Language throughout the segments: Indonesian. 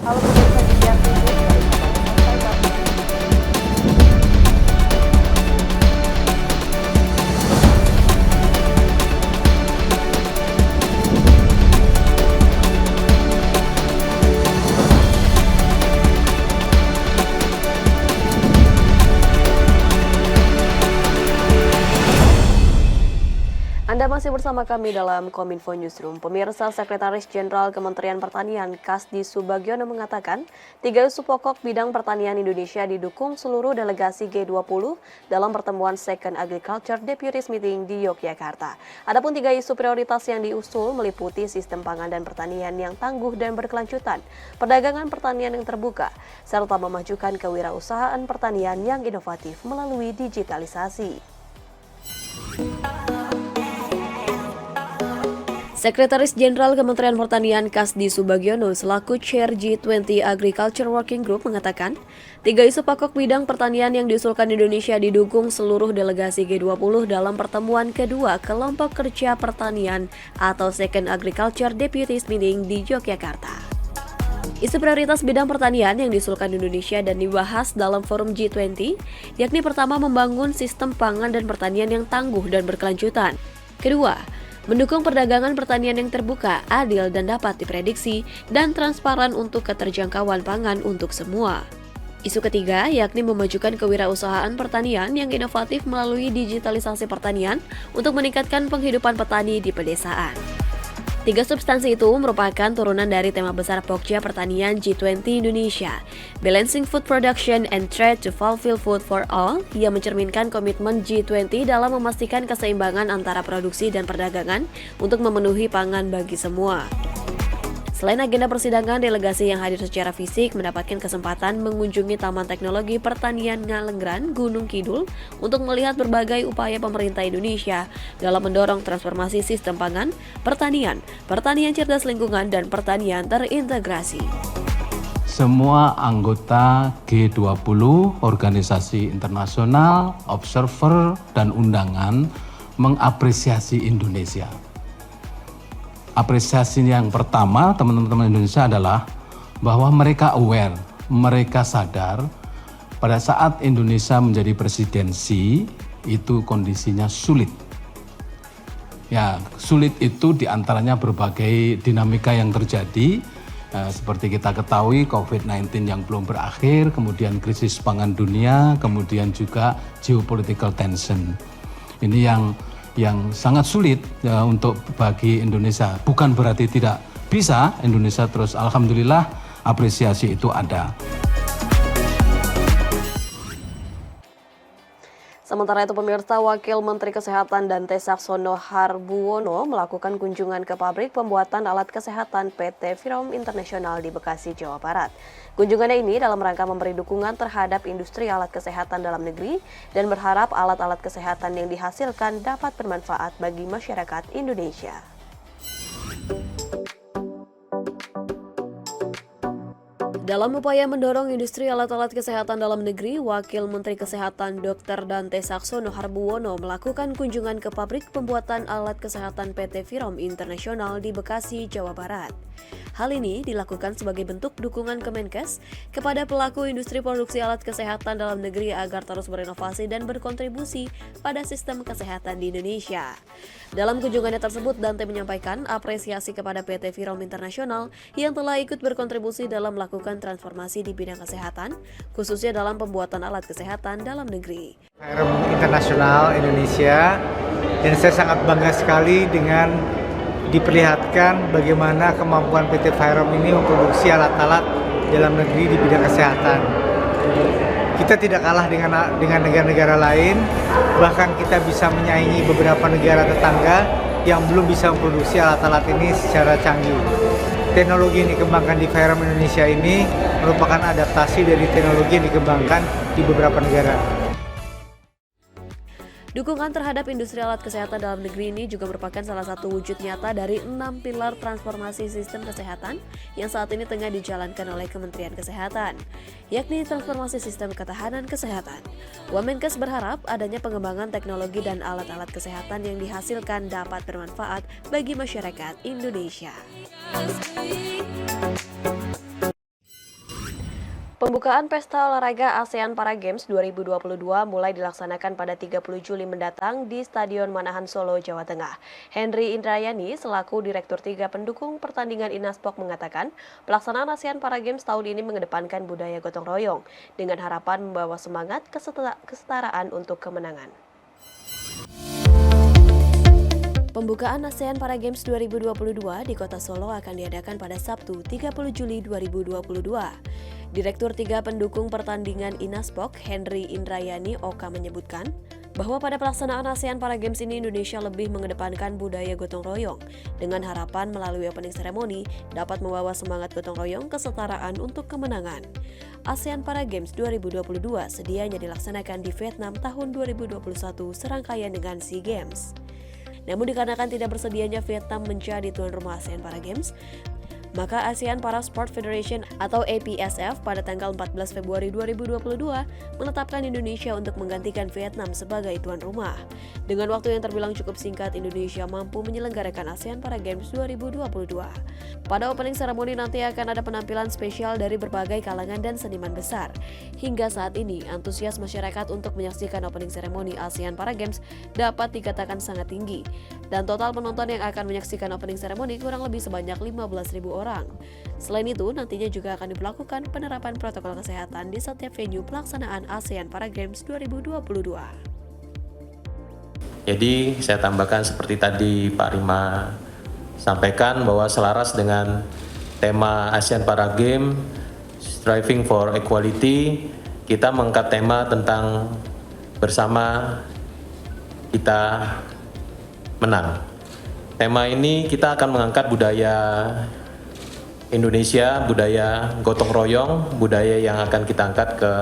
Halo pemirsa JKR TV, dari Sabang sampai Merauke. Anda masih bersama kami dalam Kominfo Newsroom. Pemirsa, Sekretaris Jenderal Kementerian Pertanian Kasdi Subagiono mengatakan, 3 isu pokok bidang pertanian Indonesia didukung seluruh delegasi G20 dalam pertemuan Second Agriculture Deputies Meeting di Yogyakarta. Adapun 3 isu prioritas yang diusul meliputi sistem pangan dan pertanian yang tangguh dan berkelanjutan, perdagangan pertanian yang terbuka, serta memajukan kewirausahaan pertanian yang inovatif melalui digitalisasi. Sekretaris Jenderal Kementerian Pertanian Kasdi Subagiono selaku Chair G20 Agriculture Working Group mengatakan, 3 isu pokok bidang pertanian yang diusulkan Indonesia didukung seluruh delegasi G20 dalam pertemuan kedua Kelompok Kerja Pertanian atau Second Agriculture Deputies Meeting di Yogyakarta. Isu prioritas bidang pertanian yang diusulkan Indonesia dan dibahas dalam forum G20, yakni pertama membangun sistem pangan dan pertanian yang tangguh dan berkelanjutan. Kedua, mendukung perdagangan pertanian yang terbuka, adil dan dapat diprediksi, dan transparan untuk keterjangkauan pangan untuk semua. Isu ketiga yakni memajukan kewirausahaan pertanian yang inovatif melalui digitalisasi pertanian untuk meningkatkan penghidupan petani di pedesaan. 3 substansi itu merupakan turunan dari tema besar Pokja Pertanian G20 Indonesia, Balancing Food Production and Trade to Fulfill Food for All, yang mencerminkan komitmen G20 dalam memastikan keseimbangan antara produksi dan perdagangan untuk memenuhi pangan bagi semua. Selain agenda persidangan, delegasi yang hadir secara fisik mendapatkan kesempatan mengunjungi Taman Teknologi Pertanian Ngalenggran, Gunung Kidul untuk melihat berbagai upaya pemerintah Indonesia dalam mendorong transformasi sistem pangan, pertanian cerdas lingkungan, dan pertanian terintegrasi. Semua anggota G20, organisasi internasional, observer, dan undangan mengapresiasi Indonesia. Apresiasi yang pertama teman-teman Indonesia adalah bahwa mereka aware, mereka sadar pada saat Indonesia menjadi presidensi itu kondisinya sulit. Ya, sulit itu diantaranya berbagai dinamika yang terjadi, seperti kita ketahui COVID-19 yang belum berakhir, kemudian krisis pangan dunia, kemudian juga geopolitical tension. Ini yang sangat sulit ya, untuk bagi Indonesia. Bukan berarti tidak bisa Indonesia terus, alhamdulillah apresiasi itu ada. Sementara itu pemirsa, Wakil Menteri Kesehatan Dante Saxono Harbuwono melakukan kunjungan ke pabrik pembuatan alat kesehatan PT Virom International di Bekasi, Jawa Barat. Kunjungannya ini dalam rangka memberi dukungan terhadap industri alat kesehatan dalam negeri dan berharap alat-alat kesehatan yang dihasilkan dapat bermanfaat bagi masyarakat Indonesia. Dalam upaya mendorong industri alat-alat kesehatan dalam negeri, Wakil Menteri Kesehatan Dr. Dante Saxono Harbuwono melakukan kunjungan ke pabrik pembuatan alat kesehatan PT Virom International di Bekasi, Jawa Barat. Hal ini dilakukan sebagai bentuk dukungan Kemenkes kepada pelaku industri produksi alat kesehatan dalam negeri agar terus berinovasi dan berkontribusi pada sistem kesehatan di Indonesia. Dalam kunjungannya tersebut, Dante menyampaikan apresiasi kepada PT Virom International yang telah ikut berkontribusi dalam melakukan transformasi di bidang kesehatan, khususnya dalam pembuatan alat kesehatan dalam negeri. Virom International Indonesia, dan saya sangat bangga sekali dengan diperlihatkan bagaimana kemampuan PT Virom ini memproduksi alat-alat dalam negeri di bidang kesehatan. Kita tidak kalah dengan negara-negara lain, bahkan kita bisa menyaingi beberapa negara tetangga yang belum bisa memproduksi alat-alat ini secara canggih. Teknologi yang dikembangkan di Virom Indonesia ini merupakan adaptasi dari teknologi yang dikembangkan di beberapa negara. Dukungan terhadap industri alat kesehatan dalam negeri ini juga merupakan salah satu wujud nyata dari 6 pilar transformasi sistem kesehatan yang saat ini tengah dijalankan oleh Kementerian Kesehatan, yakni transformasi sistem ketahanan kesehatan. Wamenkes berharap adanya pengembangan teknologi dan alat-alat kesehatan yang dihasilkan dapat bermanfaat bagi masyarakat Indonesia. Pembukaan Pesta Olahraga ASEAN Para Games 2022 mulai dilaksanakan pada 30 Juli mendatang di Stadion Manahan Solo, Jawa Tengah. Henry Indrayani selaku Direktur 3 pendukung pertandingan Inaspok mengatakan, pelaksanaan ASEAN Para Games tahun ini mengedepankan budaya gotong royong dengan harapan membawa semangat kesetaraan untuk kemenangan. Pembukaan ASEAN Para Games 2022 di Kota Solo akan diadakan pada Sabtu 30 Juli 2022. Direktur 3 pendukung pertandingan Inaspok, Henry Indrayani Oka menyebutkan bahwa pada pelaksanaan ASEAN Para Games ini Indonesia lebih mengedepankan budaya gotong royong dengan harapan melalui opening ceremony dapat membawa semangat gotong royong kesetaraan untuk kemenangan. ASEAN Para Games 2022 sedianya dilaksanakan di Vietnam tahun 2021 serangkaian dengan SEA Games. Namun dikarenakan tidak bersedianya Vietnam menjadi tuan rumah ASEAN Para Games, maka ASEAN Para Sport Federation atau APSF pada tanggal 14 Februari 2022 menetapkan Indonesia untuk menggantikan Vietnam sebagai tuan rumah. Dengan waktu yang terbilang cukup singkat, Indonesia mampu menyelenggarakan ASEAN Para Games 2022. Pada opening ceremony nanti akan ada penampilan spesial dari berbagai kalangan dan seniman besar. Hingga saat ini, antusias masyarakat untuk menyaksikan opening ceremony ASEAN Para Games dapat dikatakan sangat tinggi. Dan total penonton yang akan menyaksikan opening ceremony kurang lebih sebanyak 15.000 orang. Selain itu, nantinya juga akan diberlakukan penerapan protokol kesehatan di setiap venue pelaksanaan ASEAN Para Games 2022. Jadi saya tambahkan seperti tadi Pak Rima sampaikan bahwa selaras dengan tema ASEAN Para Games Striving for Equality, kita mengangkat tema tentang bersama kita menang. Tema ini kita akan mengangkat budaya Indonesia, budaya gotong royong, budaya yang akan kita angkat ke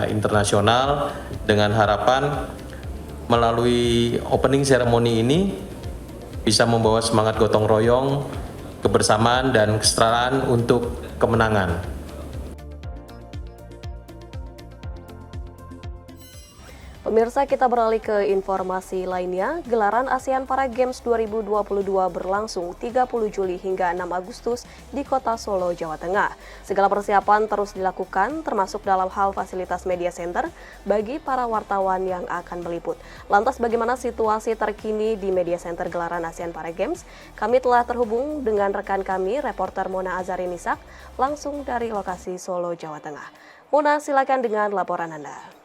internasional dengan harapan melalui opening ceremony ini bisa membawa semangat gotong royong, kebersamaan dan kesetaraan untuk kemenangan. Pemirsa, kita beralih ke informasi lainnya. Gelaran ASEAN Para Games 2022 berlangsung 30 Juli hingga 6 Agustus di Kota Solo, Jawa Tengah. Segala persiapan terus dilakukan, termasuk dalam hal fasilitas media center bagi para wartawan yang akan meliput. Lantas bagaimana situasi terkini di media center gelaran ASEAN Para Games? Kami telah terhubung dengan rekan kami, reporter Mona Azarinisak, langsung dari lokasi Solo, Jawa Tengah. Mona, silakan dengan laporan Anda.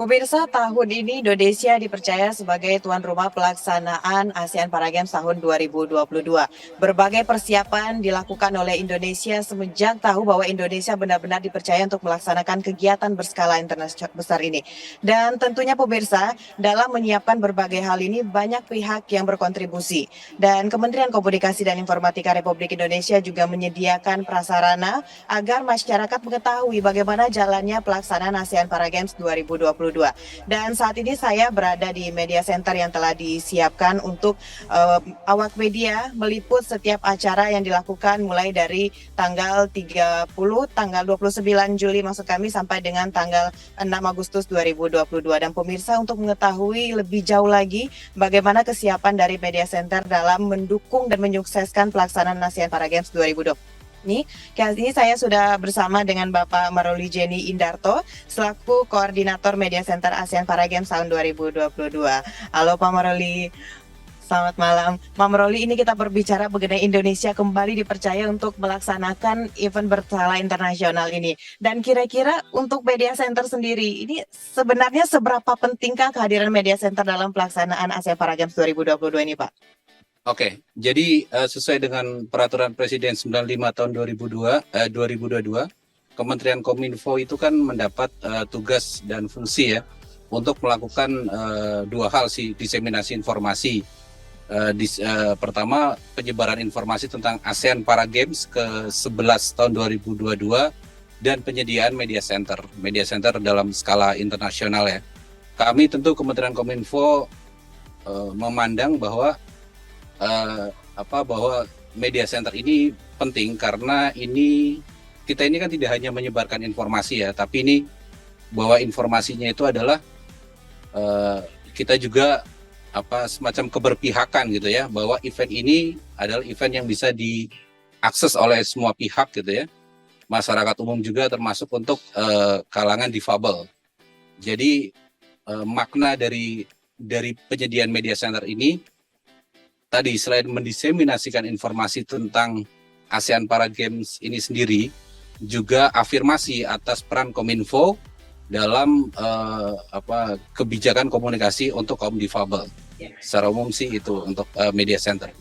Pemirsa, tahun ini Indonesia dipercaya sebagai tuan rumah pelaksanaan ASEAN Para Games tahun 2022. Berbagai persiapan dilakukan oleh Indonesia semenjak tahu bahwa Indonesia benar-benar dipercaya untuk melaksanakan kegiatan berskala internasional besar ini. Dan tentunya pemirsa, dalam menyiapkan berbagai hal ini banyak pihak yang berkontribusi. Dan Kementerian Komunikasi dan Informatika Republik Indonesia juga menyediakan prasarana agar masyarakat mengetahui bagaimana jalannya pelaksanaan ASEAN Para Games 2022. Dan saat ini saya berada di media center yang telah disiapkan untuk awak media meliput setiap acara yang dilakukan mulai dari tanggal 30, tanggal 29 Juli maksud kami sampai dengan tanggal 6 Agustus 2022. Dan pemirsa, untuk mengetahui lebih jauh lagi bagaimana kesiapan dari media center dalam mendukung dan menyukseskan pelaksanaan ASEAN Para Games 2022. Kali ini saya sudah bersama dengan Bapak Maroli Jenny Indarto selaku Koordinator Media Center ASEAN Para Games tahun 2022. Halo Pak Maroli, selamat malam. Pak Maroli, ini kita berbicara mengenai Indonesia kembali dipercaya untuk melaksanakan event berskala internasional ini. Dan kira-kira untuk Media Center sendiri, ini sebenarnya seberapa pentingkah kehadiran Media Center dalam pelaksanaan ASEAN Para Games 2022 ini Pak? Oke, jadi sesuai dengan Peraturan Presiden 95 tahun 2022, Kementerian Kominfo itu kan mendapat tugas dan fungsi ya untuk melakukan dua hal sih, diseminasi informasi. Pertama, penyebaran informasi tentang ASEAN Para Games ke-11 tahun 2022 dan penyediaan media center dalam skala internasional ya. Kami tentu Kementerian Kominfo memandang bahwa bahwa media center ini penting karena kita ini kan tidak hanya menyebarkan informasi ya, tapi ini bahwa informasinya itu adalah kita juga semacam keberpihakan gitu ya, bahwa event ini adalah event yang bisa diakses oleh semua pihak gitu ya, masyarakat umum juga termasuk untuk kalangan difabel. Jadi makna dari penyediaan media center ini tadi selain mendiseminasikan informasi tentang ASEAN Para Games ini sendiri, juga afirmasi atas peran Kominfo dalam kebijakan komunikasi untuk kaum difabel. Secara umum sih itu untuk media center.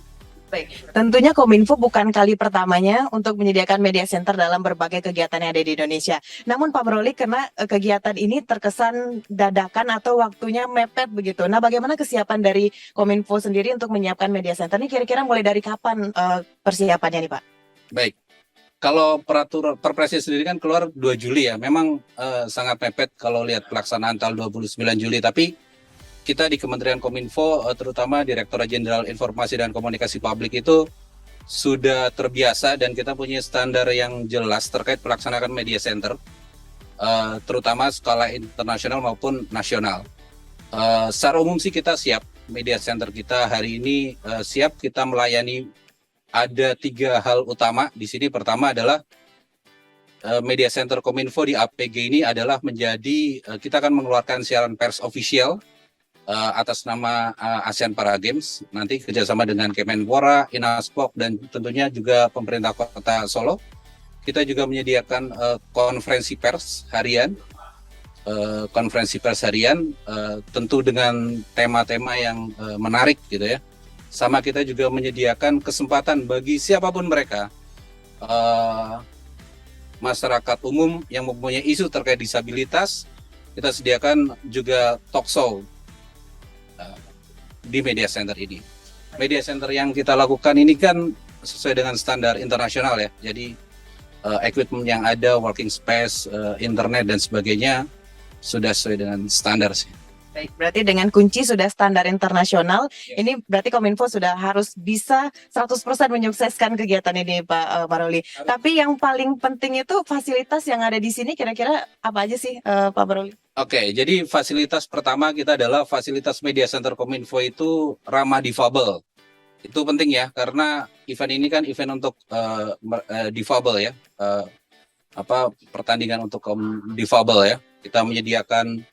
Baik, tentunya Kominfo bukan kali pertamanya untuk menyediakan media center dalam berbagai kegiatan yang ada di Indonesia. Namun Pak Broli, karena kegiatan ini terkesan dadakan atau waktunya mepet begitu. Nah, bagaimana kesiapan dari Kominfo sendiri untuk menyiapkan media center ini? Kira-kira mulai dari kapan persiapannya nih, Pak? Baik, kalau peraturan Perpresnya sendiri kan keluar 2 Juli ya. Memang sangat mepet kalau lihat pelaksanaan tanggal 29 Juli. Tapi kita di Kementerian Kominfo, terutama Direktorat Jenderal Informasi dan Komunikasi Publik itu sudah terbiasa dan kita punya standar yang jelas terkait pelaksanaan media center, terutama skala internasional maupun nasional. Secara umum sih kita siap, media center kita hari ini siap, kita melayani. Ada 3 hal utama di sini. Pertama adalah media center Kominfo di APG ini adalah kita akan mengeluarkan siaran pers official atas nama ASEAN Para Games, nanti kerjasama dengan Kemenpora, Inaspok, dan tentunya juga pemerintah Kota Solo. Kita juga menyediakan konferensi pers harian, tentu dengan tema-tema yang menarik gitu ya. Sama kita juga menyediakan kesempatan bagi siapapun mereka, masyarakat umum yang mempunyai isu terkait disabilitas, kita sediakan juga talk show di media center ini. Media center yang kita lakukan ini kan sesuai dengan standar internasional ya. Jadi equipment yang ada, working space, internet dan sebagainya sudah sesuai dengan standar sih. Baik, berarti dengan kunci sudah standar internasional, ini berarti Kominfo sudah harus bisa 100% menyukseskan kegiatan ini, Pak Baroli. Tapi yang paling penting itu fasilitas yang ada di sini kira-kira apa aja sih, Pak Baroli? Oke, jadi fasilitas pertama kita adalah fasilitas media center Kominfo itu ramah difabel. Itu penting ya, karena event ini kan event untuk difabel ya, pertandingan untuk kaum difabel ya. Kita menyediakan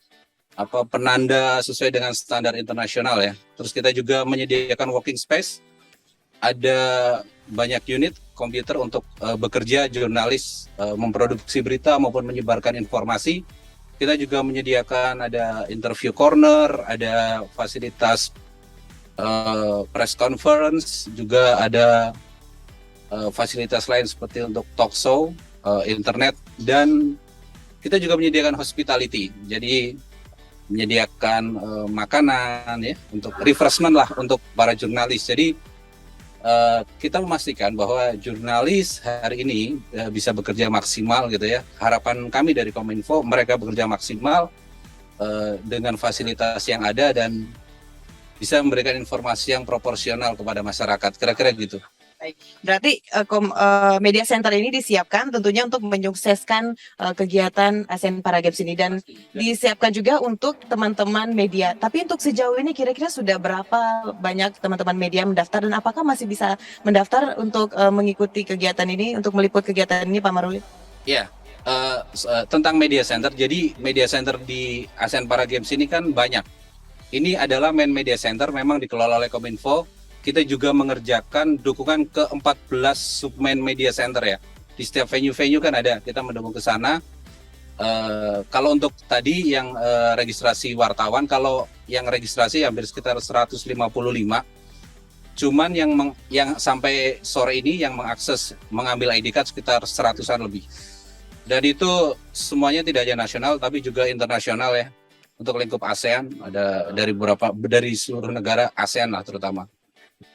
penanda sesuai dengan standar internasional ya. Terus kita juga menyediakan working space, ada banyak unit komputer untuk bekerja, jurnalis memproduksi berita maupun menyebarkan informasi. Kita juga menyediakan ada interview corner, ada fasilitas press conference, juga ada fasilitas lain seperti untuk talk show, internet, dan kita juga menyediakan hospitality. Jadi menyediakan makanan ya, untuk refreshment lah untuk para jurnalis. Jadi kita memastikan bahwa jurnalis hari ini bisa bekerja maksimal gitu ya. Harapan kami dari Kominfo mereka bekerja maksimal dengan fasilitas yang ada dan bisa memberikan informasi yang proporsional kepada masyarakat. Kira-kira gitu. Baik, berarti media center ini disiapkan tentunya untuk menyukseskan kegiatan ASEAN Para Games ini dan disiapkan juga untuk teman-teman media. Tapi untuk sejauh ini kira-kira sudah berapa banyak teman-teman media mendaftar dan apakah masih bisa mendaftar untuk mengikuti kegiatan ini, untuk meliput kegiatan ini, Pak Maruli? Ya, tentang media center. Jadi media center di ASEAN Para Games ini kan banyak. Ini adalah main media center, memang dikelola oleh Kominfo. Kita juga mengerjakan dukungan ke 14 submain media center ya. Di setiap venue-venue kan ada, kita mendukung ke sana. Kalau untuk tadi yang registrasi wartawan, kalau yang registrasi hampir sekitar 155. Cuman yang sampai sore ini yang mengakses mengambil ID card sekitar 100-an lebih. Dan itu semuanya tidak hanya nasional tapi juga internasional ya. Untuk lingkup ASEAN ada dari seluruh negara ASEAN lah terutama.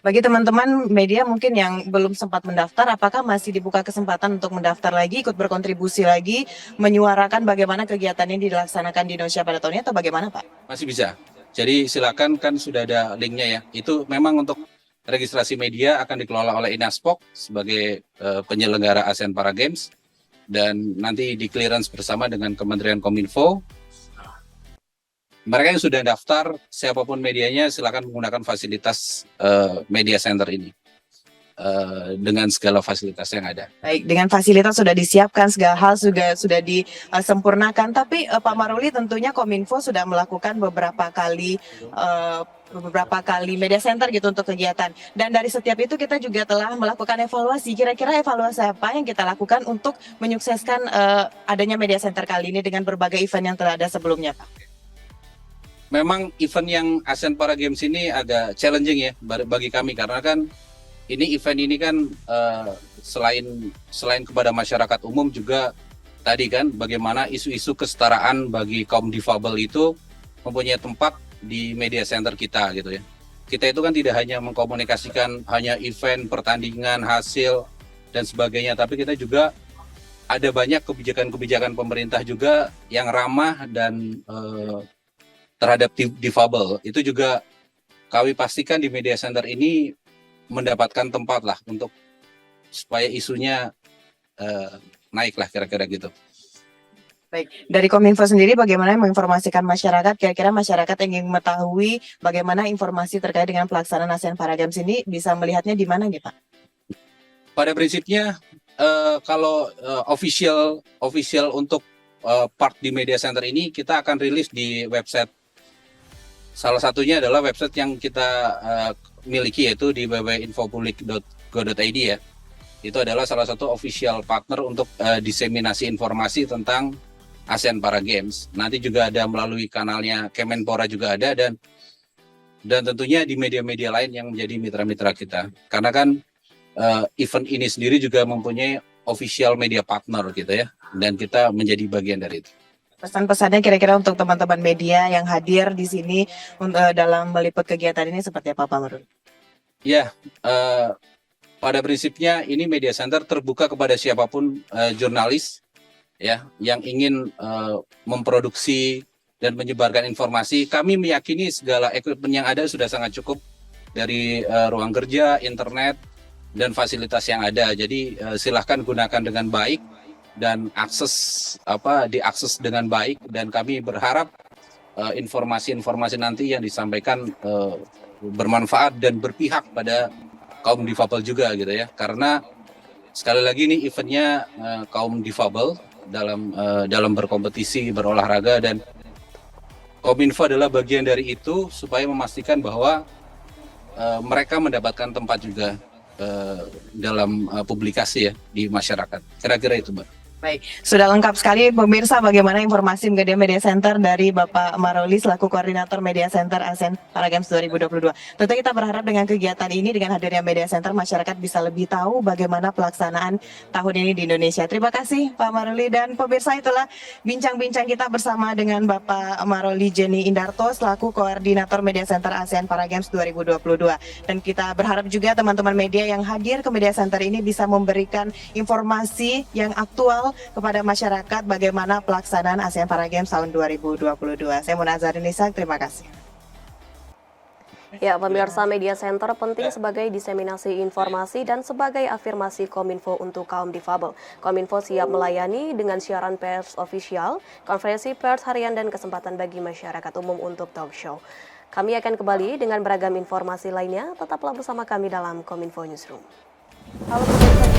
Bagi teman-teman media mungkin yang belum sempat mendaftar, apakah masih dibuka kesempatan untuk mendaftar lagi, ikut berkontribusi lagi, menyuarakan bagaimana kegiatan ini dilaksanakan di Indonesia pada tahun ini atau bagaimana, Pak? Masih bisa. Jadi silakan, kan sudah ada linknya ya. Itu memang untuk registrasi media akan dikelola oleh Inaspok sebagai penyelenggara ASEAN Para Games dan nanti di clearance bersama dengan Kementerian Kominfo. mereka yang sudah daftar, siapapun medianya silakan menggunakan fasilitas media center ini dengan segala fasilitas yang ada. Baik, dengan fasilitas sudah disiapkan, segala hal juga sudah disempurnakan. Tapi Pak Maruli, tentunya Kominfo sudah melakukan beberapa kali media center gitu untuk kegiatan. Dan dari setiap itu kita juga telah melakukan evaluasi. Kira-kira evaluasi apa yang kita lakukan untuk menyukseskan adanya media center kali ini dengan berbagai event yang telah ada sebelumnya, Pak? Memang event yang ASEAN Para Games ini agak challenging ya bagi kami, karena kan event ini kan selain kepada masyarakat umum juga tadi kan bagaimana isu-isu kesetaraan bagi kaum difabel itu mempunyai tempat di media center kita gitu ya. Kita itu kan tidak hanya mengkomunikasikan hanya event, pertandingan, hasil dan sebagainya, tapi kita juga ada banyak kebijakan-kebijakan pemerintah juga yang ramah dan terhadap difabel. Itu juga kami pastikan di media center ini mendapatkan tempat lah untuk supaya isunya naik lah kira-kira gitu. Baik, dari Kominfo sendiri bagaimana menginformasikan masyarakat, kira-kira masyarakat yang ingin mengetahui bagaimana informasi terkait dengan pelaksanaan ASEAN Para Games ini bisa melihatnya di mana nih Pak? Pada prinsipnya kalau official untuk part di media center ini kita akan rilis di website. Salah satunya adalah website yang kita miliki, yaitu di www.infopublik.go.id ya. Itu adalah salah satu official partner untuk diseminasi informasi tentang ASEAN Para Games. Nanti juga ada melalui kanalnya Kemenpora juga ada, dan tentunya di media-media lain yang menjadi mitra-mitra kita. Karena kan event ini sendiri juga mempunyai official media partner gitu ya, dan kita menjadi bagian dari itu. Pesan-pesannya kira-kira untuk teman-teman media yang hadir di sini dalam meliput kegiatan ini seperti apa Pak Maruli? Ya, pada prinsipnya ini media center terbuka kepada siapapun jurnalis ya yang ingin memproduksi dan menyebarkan informasi. Kami meyakini segala equipment yang ada sudah sangat cukup, dari ruang kerja, internet dan fasilitas yang ada. Jadi silahkan gunakan dengan baik dan diakses dengan baik, dan kami berharap informasi-informasi nanti yang disampaikan bermanfaat dan berpihak pada kaum difabel juga gitu ya, karena sekali lagi ini eventnya kaum difabel dalam berkompetisi, berolahraga, dan Kominfo adalah bagian dari itu supaya memastikan bahwa mereka mendapatkan tempat juga dalam publikasi ya di masyarakat. Kira-kira itu, Mbak. Baik, sudah lengkap sekali pemirsa bagaimana informasi Media Center dari Bapak Maruli selaku Koordinator Media Center ASEAN Para Games 2022. Tentu kita berharap dengan kegiatan ini, dengan hadirnya Media Center, masyarakat bisa lebih tahu bagaimana pelaksanaan tahun ini di Indonesia. Terima kasih Pak Maruli, dan pemirsa, itulah bincang-bincang kita bersama dengan Bapak Maruli Jenny Indarto selaku Koordinator Media Center ASEAN Para Games 2022. Dan kita berharap juga teman-teman media yang hadir ke Media Center ini bisa memberikan informasi yang aktual kepada masyarakat bagaimana pelaksanaan ASEAN Para Games tahun 2022. Saya Munazar Nisa, terima kasih. Ya, pemirsa, Media Center penting sebagai diseminasi informasi dan sebagai afirmasi Kominfo untuk kaum difabel. Kominfo siap melayani dengan siaran pers ofisial, konferensi pers harian, dan kesempatan bagi masyarakat umum untuk talk show. Kami akan kembali dengan beragam informasi lainnya. Tetaplah bersama kami dalam Kominfo Newsroom. Halo pemirsa.